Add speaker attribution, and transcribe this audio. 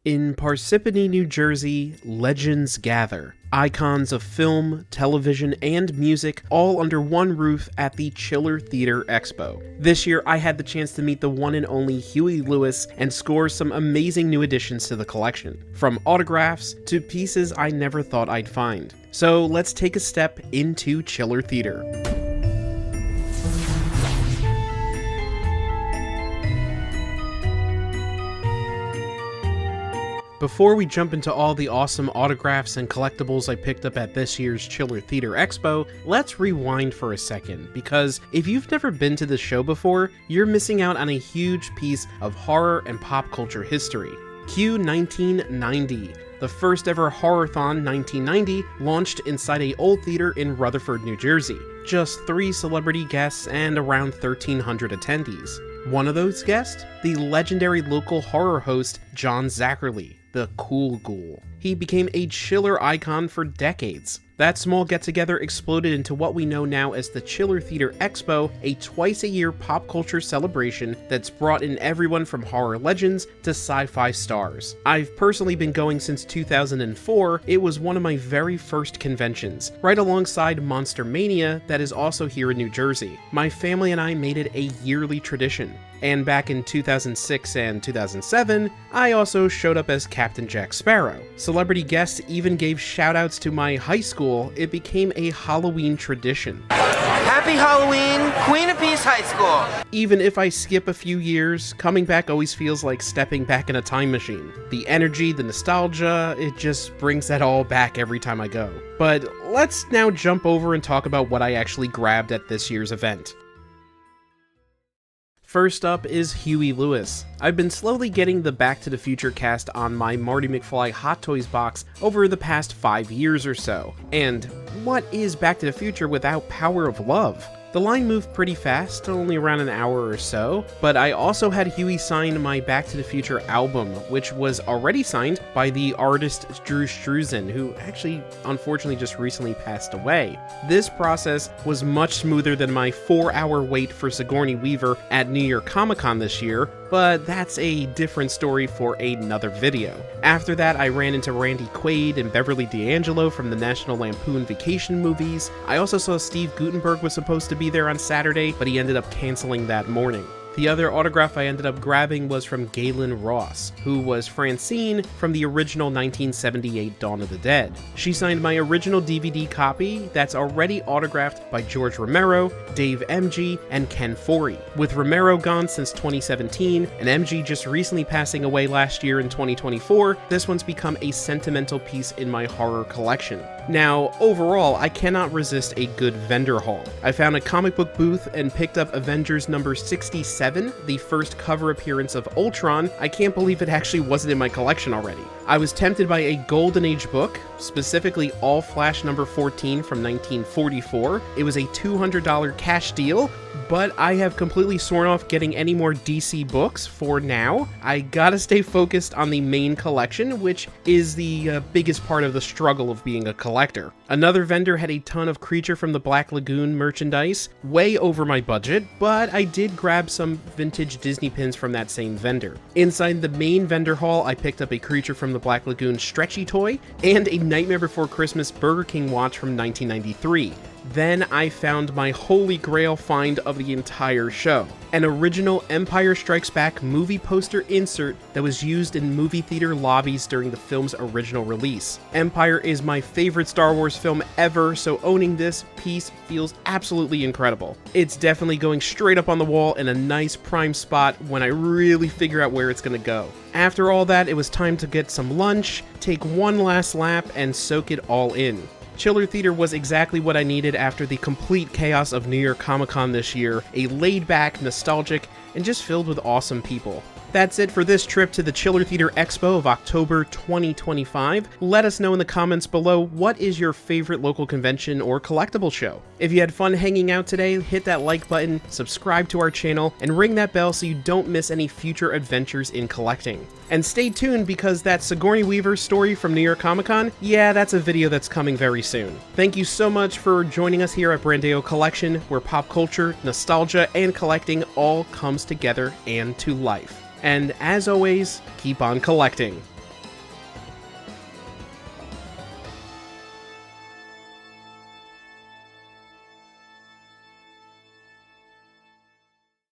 Speaker 1: In Parsippany, New Jersey, legends gather. Icons of film, television, and music all under one roof at the Chiller Theatre Expo. This year, I had the chance to meet the one and only Huey Lewis and score some amazing new additions to the collection, from autographs to pieces I never thought I'd find. So let's take a step into Chiller Theatre. Before we jump into all the awesome autographs and collectibles I picked up at this year's Chiller Theatre Expo, let's rewind for a second, because if you've never been to this show before, you're missing out on a huge piece of horror and pop culture history. Cue 1990. The first ever Horrorthon 1990 launched inside a old theater in Rutherford, New Jersey. Just 3 celebrity guests and around 1,300 attendees. One of those guests? The legendary local horror host John Zackerly, the Cool Ghoul. He became a Chiller icon for decades. That small get-together exploded into what we know now as the Chiller Theatre Expo, a twice-a-year pop culture celebration that's brought in everyone from horror legends to sci-fi stars. I've personally been going since 2004. It was one of my very first conventions, right alongside Monster Mania that is also here in New Jersey. My family and I made it a yearly tradition. And back in 2006 and 2007, I also showed up as Captain Jack Sparrow. Celebrity guests even gave shoutouts to my high school. It became a Halloween tradition.
Speaker 2: Happy Halloween, Queen of Peace High School!
Speaker 1: Even if I skip a few years, coming back always feels like stepping back in a time machine. The energy, the nostalgia, it just brings that all back every time I go. But let's now jump over and talk about what I actually grabbed at this year's event. First up is Huey Lewis. I've been slowly getting the Back to the Future cast on my Marty McFly Hot Toys box over the past 5 years or so. And what is Back to the Future without Power of Love? The line moved pretty fast, only around an hour or so, but I also had Huey sign my Back to the Future album, which was already signed by the artist Drew Struzan, who actually unfortunately just recently passed away. This process was much smoother than my 4-hour wait for Sigourney Weaver at New York Comic Con this year, but that's a different story for another video. After that, I ran into Randy Quaid and Beverly D'Angelo from the National Lampoon Vacation movies. I also saw Steve Guttenberg was supposed to be there on Saturday, but he ended up canceling that morning. The other autograph I ended up grabbing was from Galen Ross, who was Francine from the original 1978 Dawn of the Dead. She signed my original DVD copy that's already autographed by George Romero, Dave MG, and Ken Foree. With Romero gone since 2017, and MG just recently passing away last year in 2024, this one's become a sentimental piece in my horror collection. Now, overall, I cannot resist a good vendor haul. I found a comic book booth and picked up Avengers number 67, the first cover appearance of Ultron. I can't believe it actually wasn't in my collection already. I was tempted by a Golden Age book, specifically All Flash number 14 from 1944. It was a $200 cash deal, but I have completely sworn off getting any more DC books for now. I gotta stay focused on the main collection, which is the biggest part of the struggle of being a collector. Another vendor had a ton of Creature from the Black Lagoon merchandise, way over my budget, but I did grab some vintage Disney pins from that same vendor. Inside the main vendor hall, I picked up a Creature from the Black Lagoon stretchy toy and a Nightmare Before Christmas Burger King watch from 1993. Then I found my holy grail find of the entire show. An original Empire Strikes Back movie poster insert that was used in movie theater lobbies during the film's original release. Empire is my favorite Star Wars film ever, so owning this piece feels absolutely incredible. It's definitely going straight up on the wall in a nice prime spot when I really figure out where it's gonna go. After all that, it was time to get some lunch, take one last lap, and soak it all in. Chiller Theatre was exactly what I needed after the complete chaos of New York Comic Con this year, a laid-back, nostalgic, and just filled with awesome people. That's it for this trip to the Chiller Theatre Expo of October 2025. Let us know in the comments below, what is your favorite local convention or collectible show? If you had fun hanging out today, hit that like button, subscribe to our channel, and ring that bell so you don't miss any future adventures in collecting. And stay tuned, because that Sigourney Weaver story from New York Comic Con, yeah, that's a video that's coming very soon. Thank you so much for joining us here at Brandeo Collection, where pop culture, nostalgia, and collecting all comes together and to life. And as always, keep on collecting.